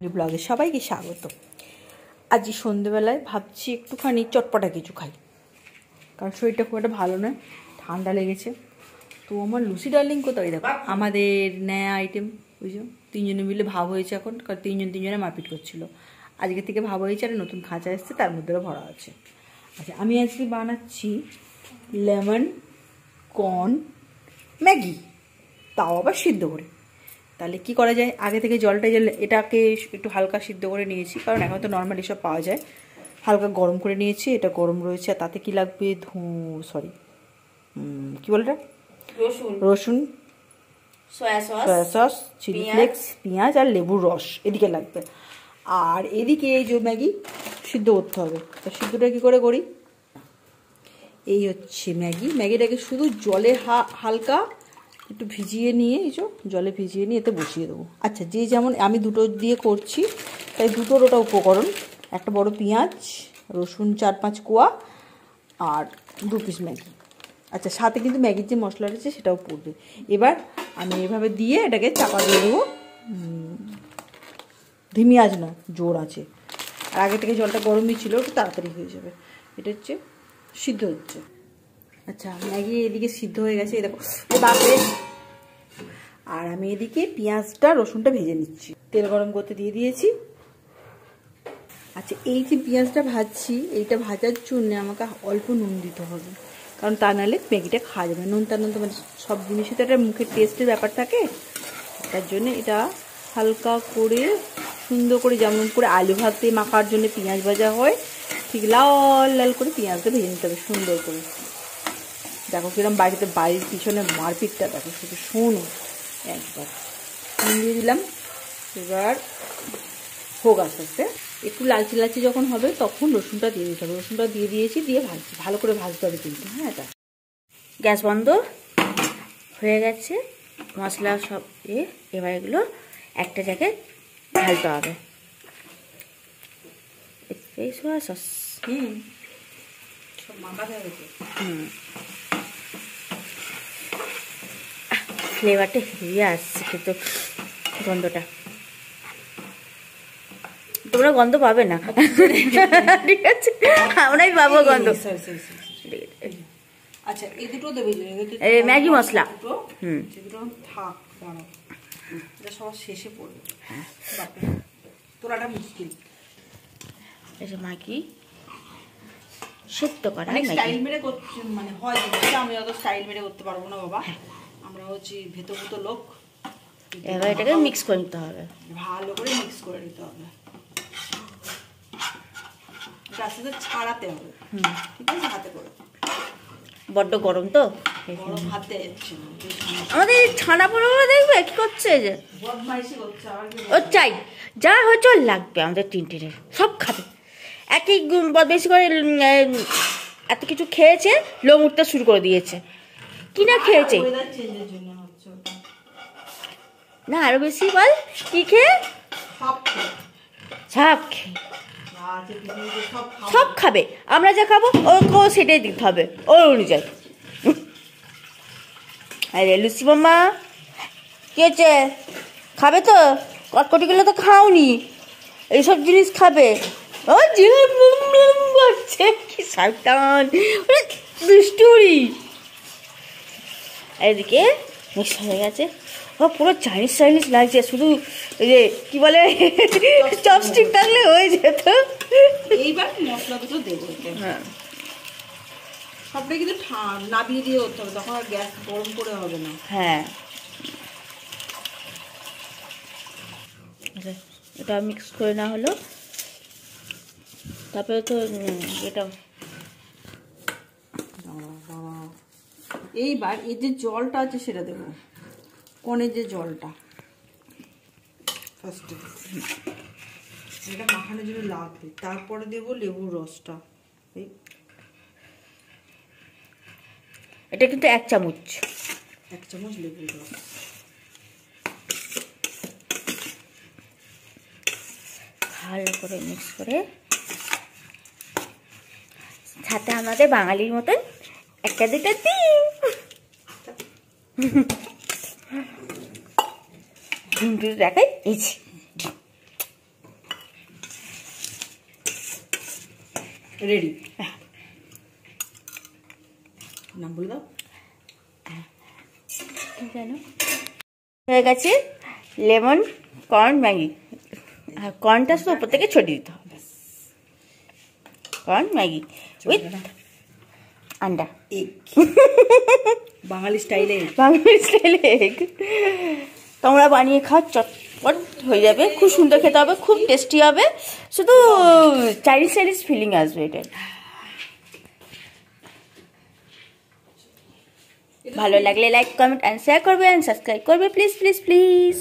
ব্লগে সবাইকে স্বাগত। আজ সন্ধ্যেবেলায় ভাবছি একটুখানি চটপটা কিছু খাই, কারণ শরীরটা খুব একটা ভালো নয়, ঠান্ডা লেগেছে। তো আমার লুচি ডার্লিং কোথায়, দেখো আমাদের নেয়া আইটেম বুঝছো, তিনজনে মিলে ভাব হয়েছে এখন, কারণ তিনজনে মারপিট করছিল। আজকে থেকে ভাব হয়েছে, আর নতুন খাঁচা এসছে, তার মধ্যে ভরা আছে। আচ্ছা, আমি আজকে বানাচ্ছি লেমন কর্ন ম্যাগি, তাও আবার সিদ্ধ করে। তাহলে কি করা যায়, আগে থেকে জলটা এটাকে একটু হালকা সিদ্ধ করে নিয়েছি, কারণ এখন তো নর্মালি সব পাওয়া যায়। হালকা গরম করে নিয়েছি, এটা গরম রয়েছে। আর তাতে কি লাগবে, কি বলে এটা, রসুন, সয়া সস, চিলি ফ্লেক্স, পেঁয়াজ আর লেবুর রস এদিকে লাগবে। আর এদিকে এই যে ম্যাগি সিদ্ধ করতে হবে। তা সিদ্ধটা কী করে করি, এই হচ্ছে ম্যাগিটাকে শুধু জলে হালকা একটু ভিজিয়ে নিয়ে, এই যে জলে ভিজিয়ে নিয়ে এতে বসিয়ে দেবো। আচ্ছা, যে যেমন আমি দুটো দিয়ে করছি, তাই দুটোর ওটা উপকরণ, একটা বড় পেঁয়াজ, রসুন 4-5 কোয়া, আর 2 পিস ম্যাগি। আচ্ছা, সাথে কিন্তু ম্যাগির যে মশলা রয়েছে সেটাও পড়বে। এবার আমি এভাবে দিয়ে এটাকে চাপা দিয়ে দেবো, ধিমি আঁচ না, জোর আছে। আর আগে থেকে জলটা গরমই ছিল, একটু তাড়াতাড়ি হয়ে যাবে। এটা হচ্ছে সিদ্ধ হচ্ছে। আচ্ছা, ম্যাগি এদিকে সিদ্ধ হয়ে গেছে, এই দেখো বাপরে। আর আমি এদিকে পেঁয়াজটা রসুনটা ভেজে নিচ্ছি, তেল গরম করতে দিয়ে দিয়েছি। আচ্ছা, এই যে পেঁয়াজটা ভাজছি, এইটা ভাজার জন্য আমাকে অল্প নুন দিতে হবে, কারণ তা নাহলে ম্যাগিটা খাওয়া যাবে। নুন তো মানে সব জিনিসে তো একটা মুখের টেস্টের ব্যাপার থাকে, তার জন্য এটা হালকা করে সুন্দর করে, যেমন করে আলু ভাতে মাখার জন্য পেঁয়াজ ভাজা হয়, ঠিক লাল লাল করে পেঁয়াজটা ভেজে নিতে হবে সুন্দর করে। দেখো কিরম বাড়ির পিছনে মারপিটটা দেখো, শুধু শোনো একবার। নুন দিয়ে দিলাম, এবার হোক আস্তে আস্তে। একটু লালচে লালচে যখন হবে তখন রসুনটা দিয়ে দিতে হবে। রসুনটা দিয়ে দিয়েছি, দিয়ে ভাজছি, ভালো করে ভাজতে হবে কিন্তু। হ্যাঁ, এটা গ্যাস বন্ধ হয়ে গেছে, মশলা সব এবার এগুলো একটা জায়গায় ঢালতে হবে। সয়া সস সব মাখা হয়েছে। ফ্লেভারটা হেরিয়ে আসছে কিন্তু, গন্ধটা তোমরা গন্ধ পাবে না, ঠিক আছে, আমরাই পাবো গন্ধ। আচ্ছা, এই দুটো দেবে, ম্যাগি মশলা, থাক, এটা সবার শেষে পড়বে। তোলাটা মুশকিল। এই যে ম্যাগি সেদ্ধ করা, স্টাইল মেরে করতে মানে হয়, আমি অত স্টাইল মেরে করতে পারবো না বাবা, আমরা হচ্ছে ভেতর লোক। এবার এটাকে মিক্স করে নিতে হবে, ভালো করে মিক্স করে নিতে হবে, আস্তে আস্তে ছাড়াতে হবে। ঠিক আছে, হাতে করে। বড্ড গরম তো, গরম হাতে আমাদের ছানা পড়ে দেখবে কি করছে, যে বদমাইশি করছে। ও চাই যা হচ্ছে লাগবে, আমাদের তিনটিনের সব খাবে। একই বেশি করে এত কিছু খেয়েছে, লোম উঠতে শুরু করে দিয়েছে। কি না খেয়েছে না, আরো বেশি বল কি খেয়ে, সব খাবে। আমরা যা খাবো ওকেও সেটাই দিতে হবে, ওর অনুযায়ী। আরে লুচি মাম্মা কি হচ্ছে, খাবে তো? কটকটিগুলো তো খাওনি, এইসব জিনিস খাবে। ও যে কি শয়তান, দুষ্টুরি। এদিকে মিক্স হয়ে গেছে, ও পুরো চাইনিজ লাগছে। শুধু ওই যে কি বলে, চপস্টিক থাকলে হয়ে যেত। এইবার মশলা দুটো দেবো, হ্যাঁ, সবটাই কিন্তু নাবিয়ে দিয়ে করতে হবে, তখন আর গ্যাস গরম করে হবে না। হ্যাঁ, এটা মিক্স করে না হলো, তারপরে তো এটা। এইবার এই যে জলটা আছে সেটা দেবো, কনের যে জলটা ফার্স্টে, এটা মাখানোর জন্য লাগবে। তারপরে দেবো লেবুর রসটা, এটা কিন্তু 1 চামচ লেবুর রস। ভালো করে মিক্স করে, সাথে আমাদের বাঙালির মতন একটা দুটা ডিম, দেখাই এই রেডি। নাম বলে দাও। জানো হয়ে গেছে লেমন কর্ন ম্যাগি। কর্নটা শুধু উপর থেকে ছড়িয়ে দিতে হবে। কর্ন ম্যাগি উইথ আন্ডা, এগ, বাঙালি স্টাইলে। বাঙালি স্টাইলে এগ। তোমরা বানিয়ে খাও, চটপট হয়ে যাবে, খুব সুন্দর খেতে হবে, খুব টেস্টি হবে, শুধু চাইনিজ চাইনিজ ফিলিং আসবে এটা। ভালো লাগলে লাইক কমেন্ট অ্যান্ড শেয়ার করবে অ্যান্ড সাবস্ক্রাইব করবে প্লিজ প্লিজ প্লিজ।